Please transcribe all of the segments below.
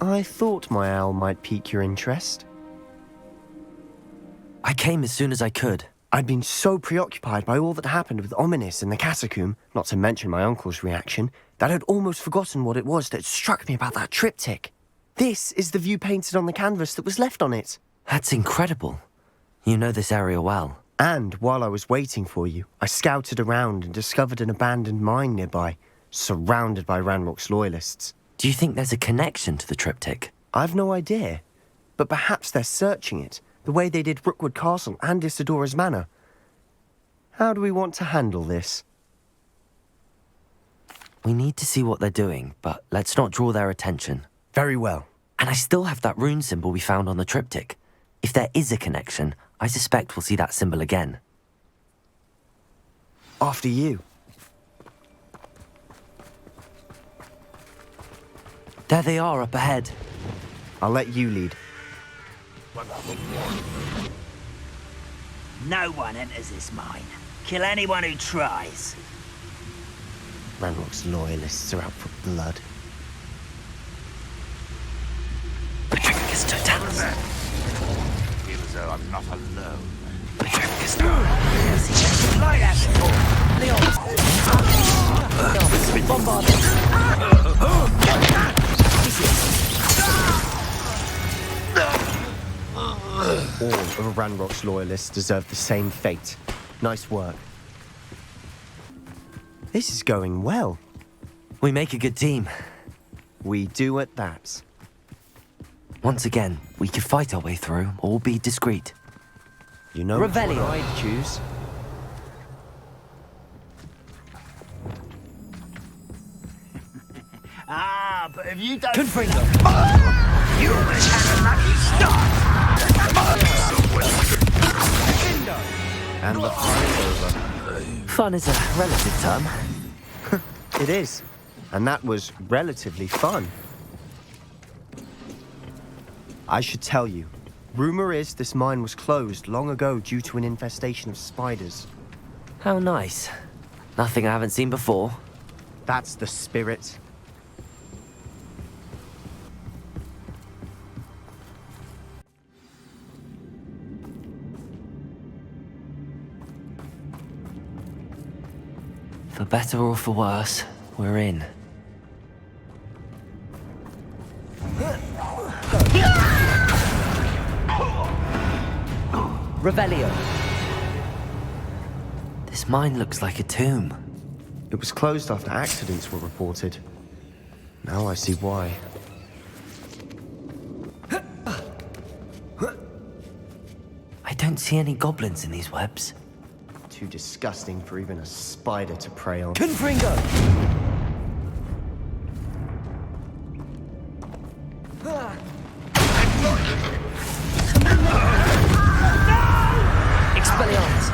I thought my owl might pique your interest. I came as soon as I could. I'd been so preoccupied by all that happened with Ominis in the catacomb, not to mention my uncle's reaction, that I'd almost forgotten what it was that struck me about that triptych. This is the view painted on the canvas that was left on it. That's incredible. You know this area well. And while I was waiting for you, I scouted around and discovered an abandoned mine nearby, surrounded by Ranrock's loyalists. Do you think there's a connection to the triptych? I've no idea, but perhaps they're searching it, the way they did Rookwood Castle and Isidora's Manor. How do we want to handle this? We need to see what they're doing, but let's not draw their attention. Very well. And I still have that rune symbol we found on the triptych. If there is a connection, I suspect we'll see that symbol again. After you. There they are up ahead. I'll let you lead. No one enters this mine. Kill anyone who tries. Ranrock's loyalists are out for blood. Petrificus Totalis. Feel as though I'm not alone. Petrificus Light that All of Ranrock's loyalists deserve the same fate. Nice work. This is going well. We make a good team. We do at that. Once again, we could fight our way through or be discreet. You know Revelio. what I'd choose. Ah, but if you don't... Confringo! You almost had a lucky start! And the fun is over. Fun is a relative term. It is. And that was relatively fun. I should tell you, rumor is this mine was closed long ago due to an infestation of spiders. How nice. Nothing I haven't seen before. That's the spirit. For better or for worse, we're in. Revelio. This mine looks like a tomb. It was closed after accidents were reported. Now I see why. I don't see any goblins in these webs. Too disgusting for even a spider to prey on. Confringo! Expelliarmus!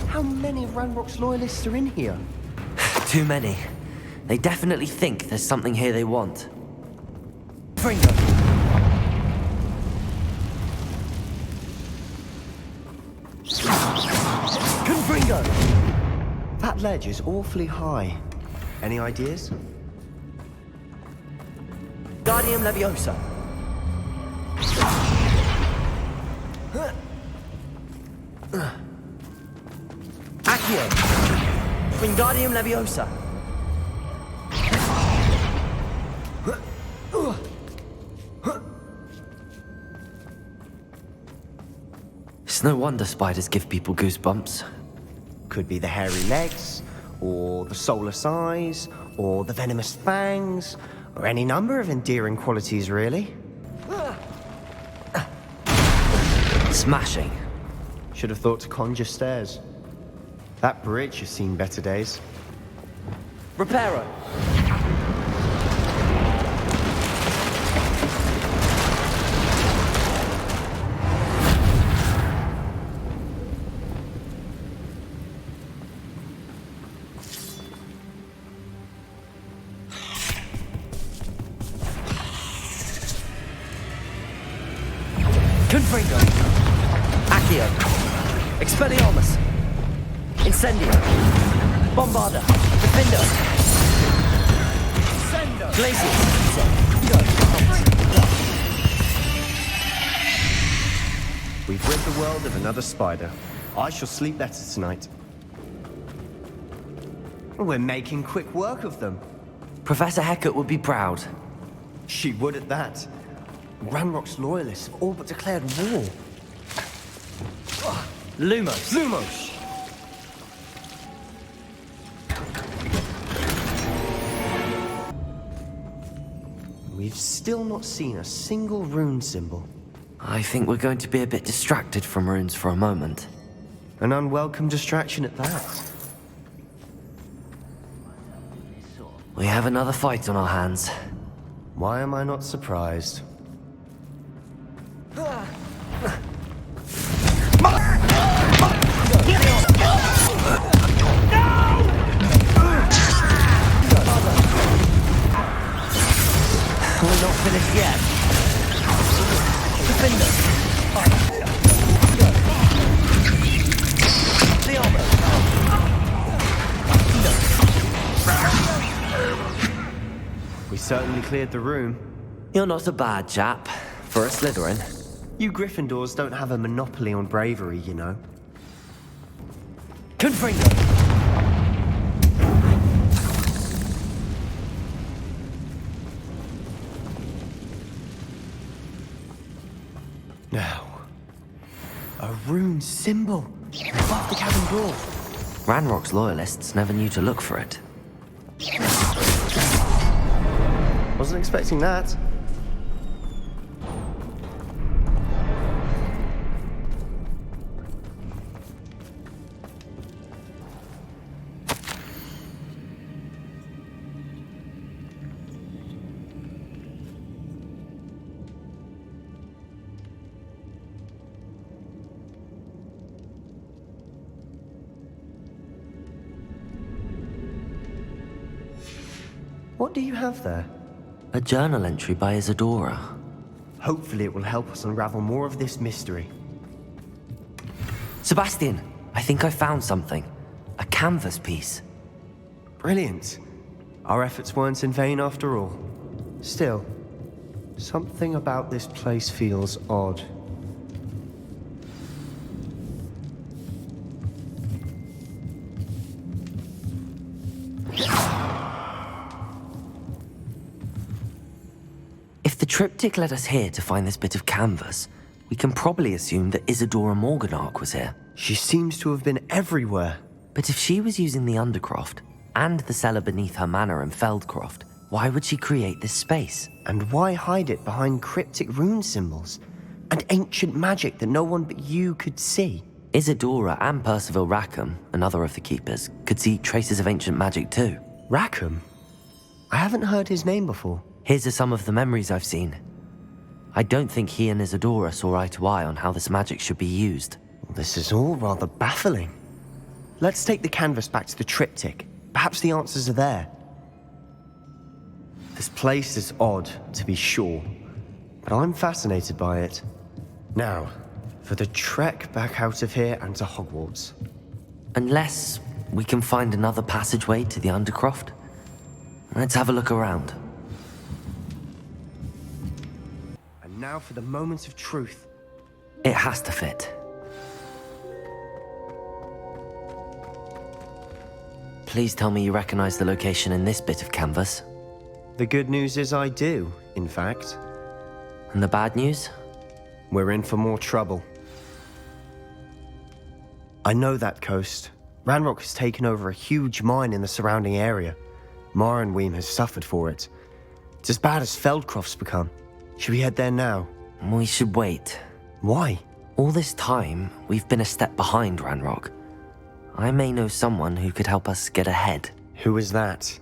How many Ranrock's loyalists are in here? Too many. They definitely think there's something here they want. Confringo! Confringo! That ledge is awfully high. Any ideas? Guardium Leviosa. Accio. Wingardium Leviosa. It's no wonder spiders give people goosebumps. Could be the hairy legs, or the soulless eyes, or the venomous fangs, or any number of endearing qualities, really. Smashing. Should have thought to conjure stairs. That bridge has seen better days. Reparo. Confringo. Accio. Expelliarmus. Incendio. Bombarda. Defender! Glacius! We've rid the world of another spider. I shall sleep better tonight. We're making quick work of them. Professor Hecat would be proud. She would at that. Ranrock's loyalists have all but declared war. Lumos! Lumos! We've still not seen a single rune symbol. I think we're going to be a bit distracted from runes for a moment. An unwelcome distraction at that. We have another fight on our hands. Why am I not surprised? We're not finished yet. Defender! The armor! We certainly cleared the room. You're not a bad chap, for a Slytherin. You Gryffindors don't have a monopoly on bravery, you know. Confringo! Now, a rune symbol above the cabin door. Ranrock's loyalists never knew to look for it. Wasn't expecting that. What do you have there? A journal entry by Isadora. Hopefully it will help us unravel more of this mystery. Sebastian, I think I found something. A canvas piece. Brilliant. Our efforts weren't in vain after all. Still, something about this place feels odd. If the triptych led us here to find this bit of canvas, we can probably assume that Isadora Morganach was here. She seems to have been everywhere. But if she was using the Undercroft, and the cellar beneath her manor in Feldcroft, why would she create this space? And why hide it behind cryptic rune symbols? And ancient magic that no one but you could see? Isadora and Percival Rackham, another of the Keepers, could see traces of ancient magic too. Rackham? I haven't heard his name before. Here's some of the memories I've seen. I don't think he and Isadora saw eye to eye on how this magic should be used. This is all rather baffling. Let's take the canvas back to the triptych. Perhaps the answers are there. This place is odd, to be sure, but I'm fascinated by it. Now, for the trek back out of here and to Hogwarts. Unless we can find another passageway to the Undercroft. Let's have a look around. And now for the moment of truth. It has to fit. Please tell me you recognize the location in this bit of canvas. The good news is I do, in fact. And the bad news? We're in for more trouble. I know that coast. Ranrock has taken over a huge mine in the surrounding area. Mornweem has suffered for it. It's as bad as Feldcroft's become. Should we head there now? We should wait. Why? All this time, we've been a step behind Ranrock. I may know someone who could help us get ahead. Who is that?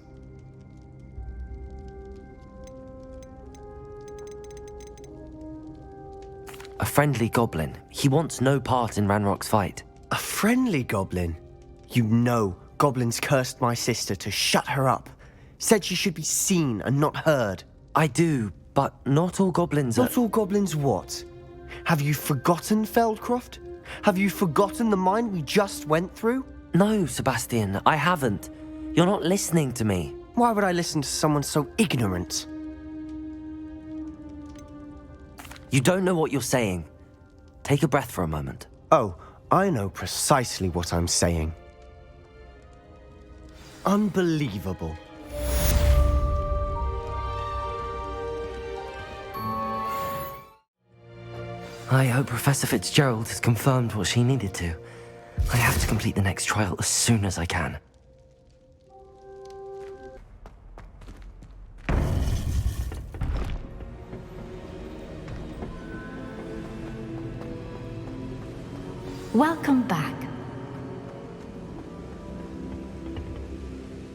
A friendly goblin. He wants no part in Ranrock's fight. A friendly goblin? You know, goblins cursed my sister to shut her up. Said she should be seen and not heard. I do, but not all goblins are... Not all goblins what? Have you forgotten Feldcroft? Have you forgotten the mine we just went through? No, Sebastian, I haven't. You're not listening to me. Why would I listen to someone so ignorant? You don't know what you're saying. Take a breath for a moment. Oh, I know precisely what I'm saying. Unbelievable. I hope Professor Fitzgerald has confirmed what she needed to. I have to complete the next trial as soon as I can. Welcome back.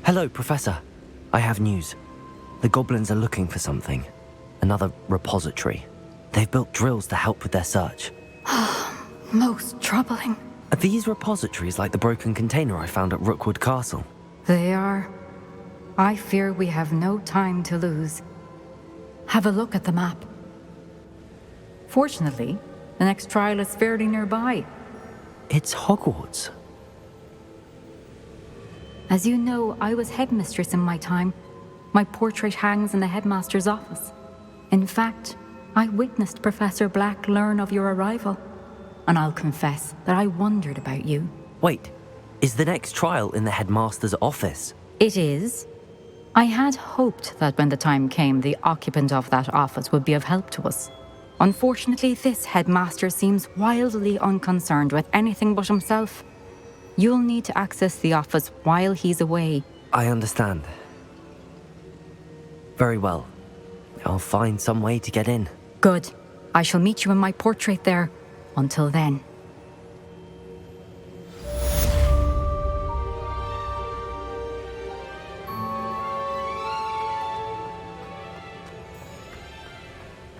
Hello, Professor. I have news. The goblins are looking for something. Another repository. They've built drills to help with their search. Most troubling. Are these repositories like the broken container I found at Rookwood Castle? They are. I fear we have no time to lose. Have a look at the map. Fortunately, the next trial is fairly nearby. It's Hogwarts. As you know, I was headmistress in my time. My portrait hangs in the headmaster's office. In fact, I witnessed Professor Black learn of your arrival. And I'll confess that I wondered about you. Wait, is the next trial in the headmaster's office? It is. I had hoped that when the time came, the occupant of that office would be of help to us. Unfortunately, this headmaster seems wildly unconcerned with anything but himself. You'll need to access the office while he's away. I understand. Very well. I'll find some way to get in. Good. I shall meet you in my portrait there. Until then.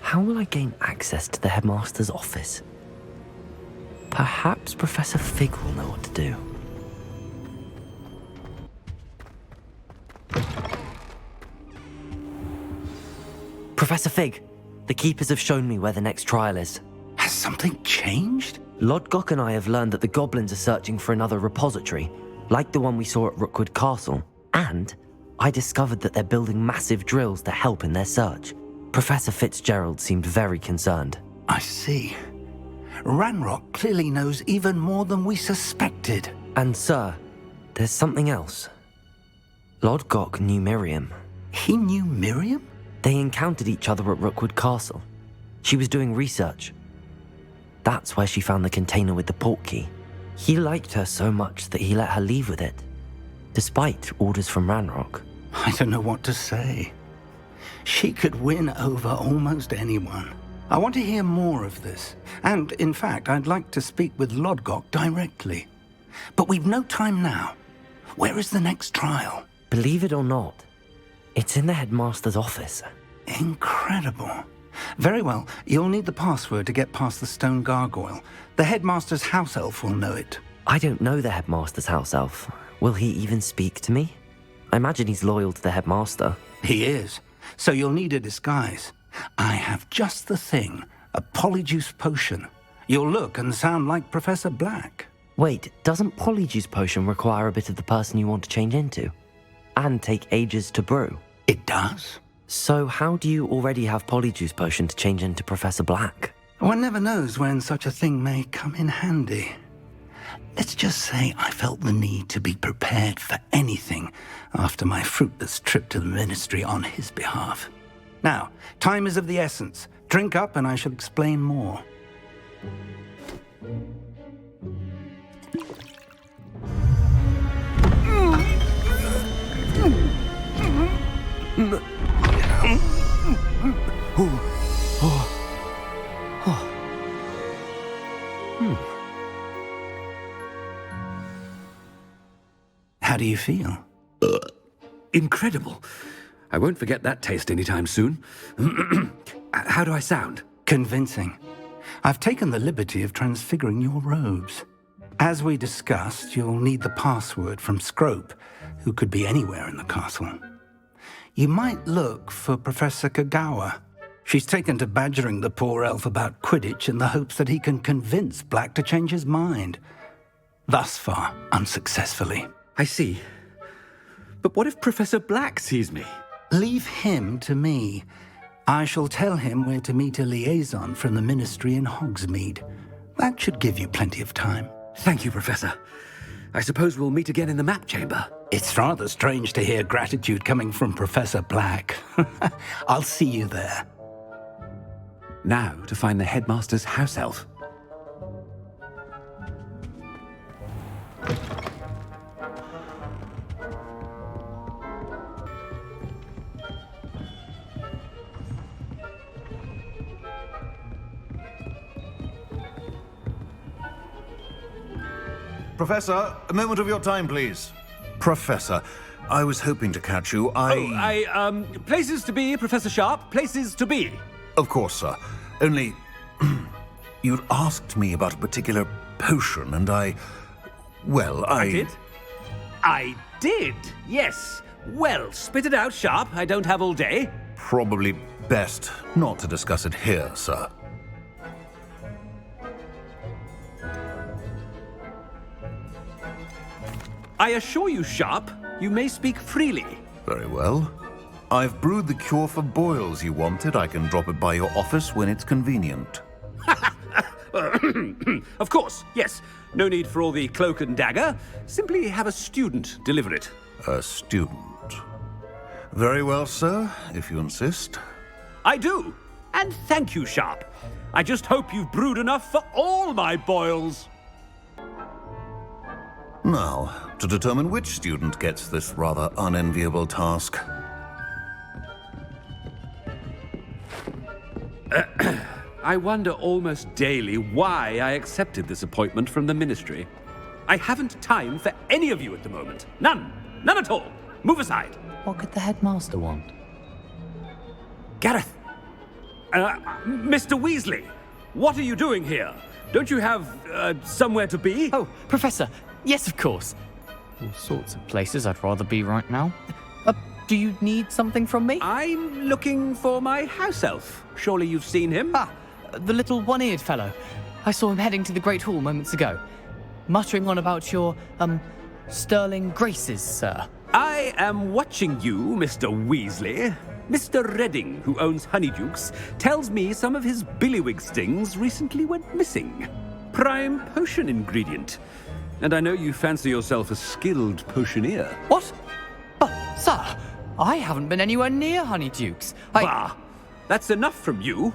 How will I gain access to the headmaster's office? Perhaps Professor Fig will know what to do. Professor Fig, the keepers have shown me where the next trial is. Has something changed? Lodgok and I have learned that the goblins are searching for another repository, like the one we saw at Rookwood Castle. And I discovered that they're building massive drills to help in their search. Professor Fitzgerald seemed very concerned. I see. Ranrock clearly knows even more than we suspected. And sir, there's something else. Lodgok knew Miriam. He knew Miriam? They encountered each other at Rookwood Castle. She was doing research. That's where she found the container with the portkey. He liked her so much that he let her leave with it, despite orders from Ranrock. I don't know what to say. She could win over almost anyone. I want to hear more of this. And, in fact, I'd like to speak with Lodgok directly. But we've no time now. Where is the next trial? Believe it or not, it's in the headmaster's office. Incredible. Very well, you'll need the password to get past the stone gargoyle. The headmaster's house elf will know it. I don't know the headmaster's house elf. Will he even speak to me? I imagine he's loyal to the headmaster. He is. So you'll need a disguise. I have just the thing, a polyjuice potion. You'll look and sound like Professor Black. Wait, doesn't Polyjuice Potion require a bit of the person you want to change into? And take ages to brew? It does. So how do you already have Polyjuice Potion to change into Professor Black? One never knows when such a thing may come in handy. Let's just say I felt the need to be prepared for anything after my fruitless trip to the Ministry on his behalf. Now, time is of the essence. Drink up and I shall explain more. How do you feel? Incredible. I won't forget that taste anytime soon. How do I sound? Convincing. I've taken the liberty of transfiguring your robes. As we discussed, you'll need the password from Scrope, who could be anywhere in the castle. You might look for Professor Kagawa. She's taken to badgering the poor elf about Quidditch in the hopes that he can convince Black to change his mind. Thus far, unsuccessfully. I see. But what if Professor Black sees me? Leave him to me. I shall tell him where to meet a liaison from the Ministry in Hogsmeade. That should give you plenty of time. Thank you, Professor. I suppose we'll meet again in the map chamber. It's rather strange to hear gratitude coming from Professor Black. I'll see you there. Now to find the headmaster's house elf. Professor, a moment of your time, please. Professor, I was hoping to catch you. Places to be, Professor Sharp. Places to be. Of course, sir. Only... you'd asked me about a particular potion, and I did? I did, yes. Well, spit it out, Sharp. I don't have all day. Probably best not to discuss it here, sir. I assure you, Sharp, you may speak freely. Very well. I've brewed the cure for boils you wanted. I can drop it by your office when it's convenient. Of course, yes. No need for all the cloak and dagger. Simply have a student deliver it. A student. Very well, sir, if you insist. I do. And thank you, Sharp. I just hope you've brewed enough for all my boils. Now, to determine which student gets this rather unenviable task. I wonder almost daily why I accepted this appointment from the Ministry. I haven't time for any of you at the moment. None. None at all. Move aside. What could the headmaster want? Gareth. Mr. Weasley, what are you doing here? Don't you have somewhere to be? Oh, Professor. Yes, of course. All sorts of places I'd rather be right now. Do you need something from me? I'm looking for my house elf. Surely you've seen him? Ah, the little one-eared fellow. I saw him heading to the Great Hall moments ago, muttering on about your, sterling graces, sir. I am watching you, Mr. Weasley. Mr. Redding, who owns Honeydukes, tells me some of his billywig stings recently went missing. Prime potion ingredient. And I know you fancy yourself a skilled potioneer. What? Sir, I haven't been anywhere near Honeydukes. Bah! That's enough from you.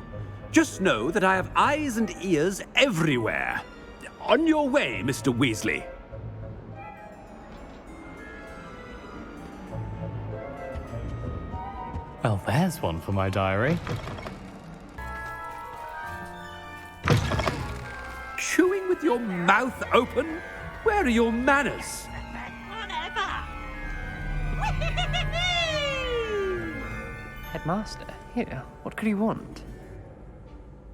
Just know that I have eyes and ears everywhere. On your way, Mr. Weasley. Well, there's one for my diary. Chewing with your mouth open? Where are your manners? Headmaster, here, what could he want?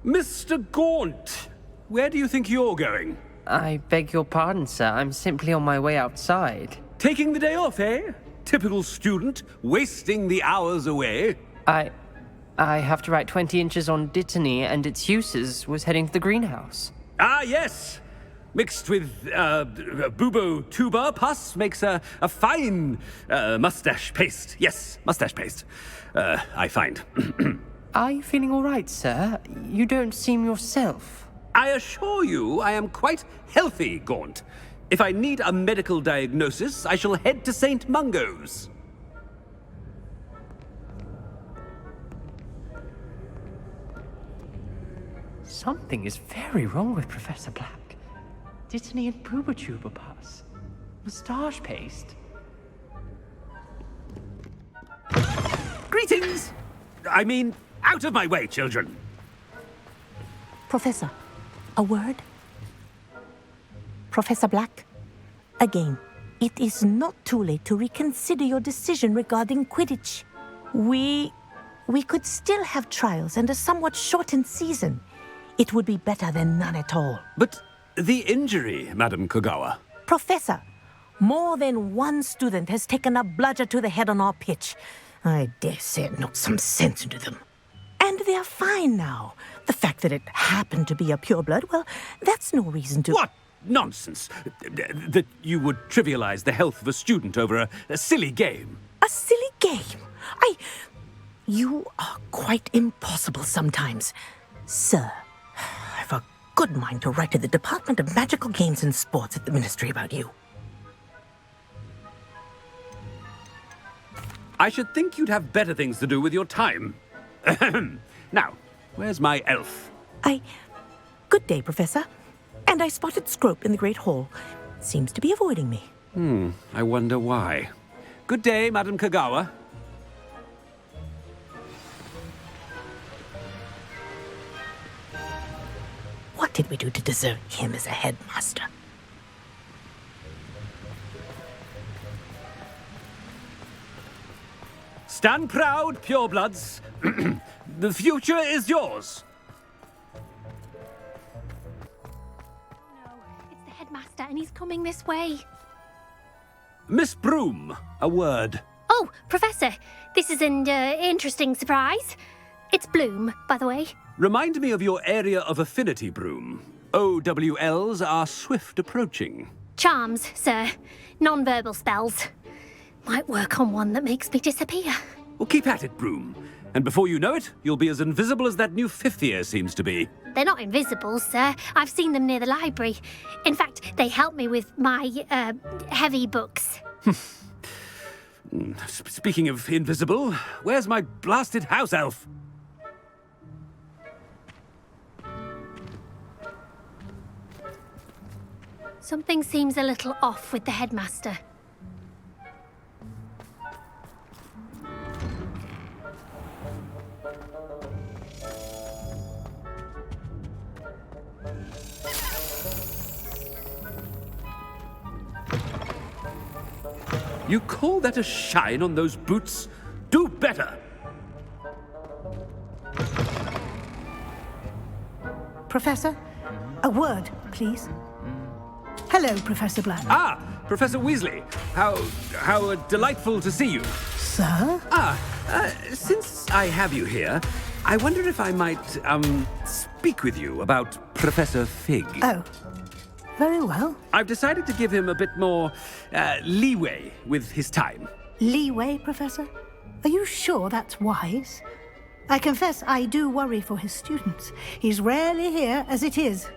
Mr. Gaunt, where do you think you're going? I beg your pardon, sir. I'm simply on my way outside. Taking the day off, eh? Typical student, wasting the hours away. I have to write 20 inches on Dittany and its uses. Was heading to the greenhouse. Ah, yes. Mixed with bubo tuber pus makes a fine mustache paste. Yes, mustache paste. I find. Are you feeling all right, sir? You don't seem yourself. I assure you I am quite healthy, Gaunt. If I need a medical diagnosis, I shall head to St. Mungo's. Something is very wrong with Professor Black. Dittany and Boobertuber pus. Moustache paste. Greetings! I mean, out of my way, children. Professor, a word? Professor Black, again, it is not too late to reconsider your decision regarding Quidditch. We could still have trials and a somewhat shortened season. It would be better than none at all. But the injury, Madam Kogawa. Professor, more than one student has taken a bludger to the head on our pitch. I dare say it knocked some sense into them. And they're fine now. The fact that it happened to be a pureblood, well, that's no reason to... What? nonsense. That you would trivialize the health of a student over a silly game. A silly game? You are quite impossible sometimes. Sir, I've a good mind to write to the Department of Magical Games and Sports at the Ministry about you. I should think you'd have better things to do with your time. Now, where's my elf? Good day, Professor. And I spotted Scrope in the Great Hall. Seems to be avoiding me. I wonder why. Good day, Madam Kagawa. What did we do to deserve him as a headmaster? Stand proud, purebloods. The future is yours. No, it's the headmaster and he's coming this way. Miss Broom, a word. Oh, Professor, this is an interesting surprise. It's Bloom, by the way. Remind me of your area of affinity, Broom. OWLs are swift approaching. Charms, sir. Non-verbal spells. Might work on one that makes me disappear. Well, keep at it, Broom. And before you know it, you'll be as invisible as that new fifth year seems to be. They're not invisible, sir. I've seen them near the library. In fact, they help me with my, heavy books. Speaking of invisible, where's my blasted house elf? Something seems a little off with the headmaster. You call that a shine on those boots? Do better! Professor, a word, please. Hello, Professor Black. Ah, Professor Weasley. How delightful to see you. Sir? Since I have you here, I wonder if I might, speak with you about Professor Fig. Oh, very well. I've decided to give him a bit more, leeway with his time. Leeway, Professor? Are you sure that's wise? I confess I do worry for his students. He's rarely here as it is.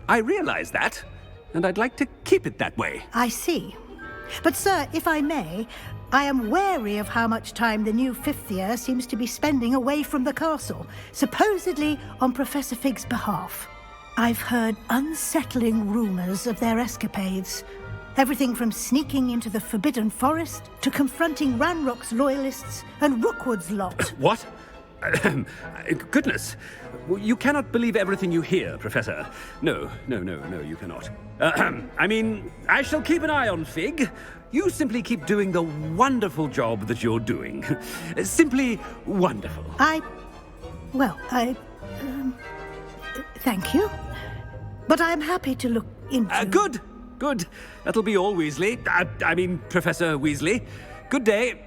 I realize that, and I'd like to keep it that way. I see. But, sir, if I may, I am wary of how much time the new fifth year seems to be spending away from the castle, supposedly on Professor Fig's behalf. I've heard unsettling rumors of their escapades. Everything from sneaking into the Forbidden Forest to confronting Ranrock's loyalists and Rookwood's lot. What? Goodness. You cannot believe everything you hear, Professor. No, you cannot. I mean, I shall keep an eye on Fig. You simply keep doing the wonderful job that you're doing. Simply wonderful. Thank you. But I'm happy to look into... Good. That'll be all, Weasley. I mean, Professor Weasley. Good day.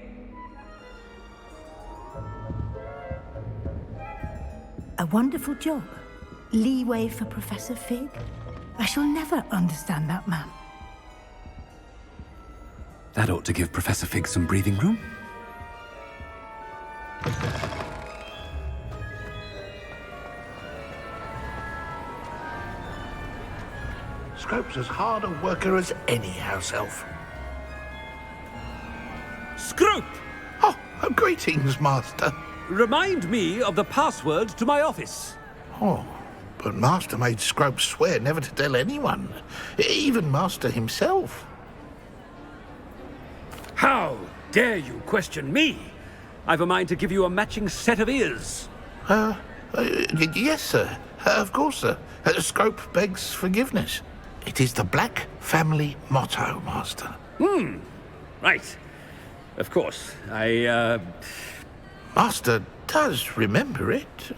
A wonderful job. Leeway for Professor Fig. I shall never understand that man. That ought to give Professor Fig some breathing room. Scrope's as hard a worker as any house elf. Scrope! Oh, greetings, Master. Remind me of the password to my office. Oh, but Master made Scrope swear never to tell anyone, even Master himself. How dare you question me? I've a mind to give you a matching set of ears. Yes, sir. Of course, sir. Scrope begs forgiveness. It is the Black family motto, Master. Right. Of course. Master does remember it.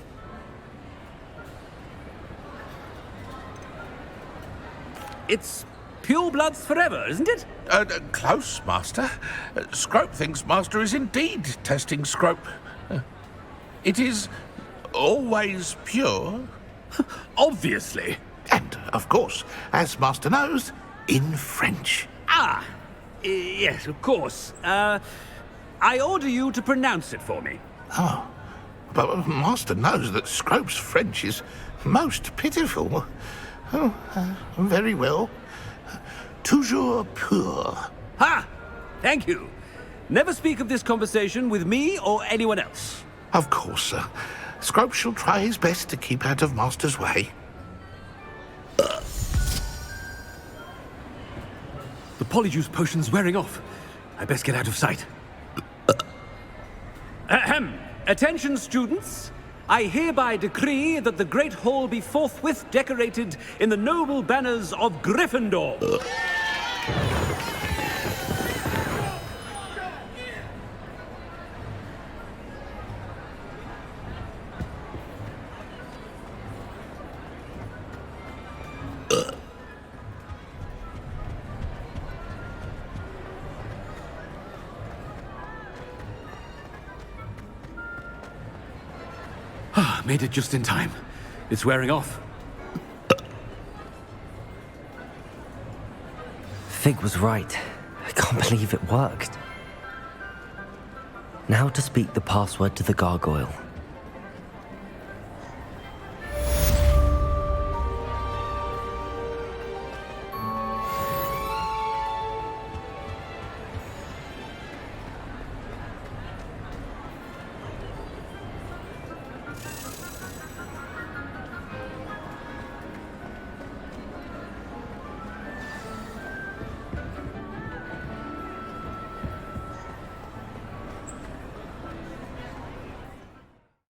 It's purebloods forever, isn't it? Close, Master. Scrope thinks Master is indeed testing Scrope. It is always pure, Obviously. And, of course, as Master knows, in French. Ah, yes, of course. I order you to pronounce it for me. Oh, but Master knows that Scrope's French is most pitiful. Oh, very well. Toujours pur. Ha! Thank you. Never speak of this conversation with me or anyone else. Of course, sir. Scrope shall try his best to keep out of Master's way. The Polyjuice potion's wearing off. I best get out of sight. Ahem. Attention, students. I hereby decree that the Great Hall be forthwith decorated in the noble banners of Gryffindor. Made it just in time. It's wearing off. Fig was right. I can't believe it worked. Now to speak the password to the gargoyle.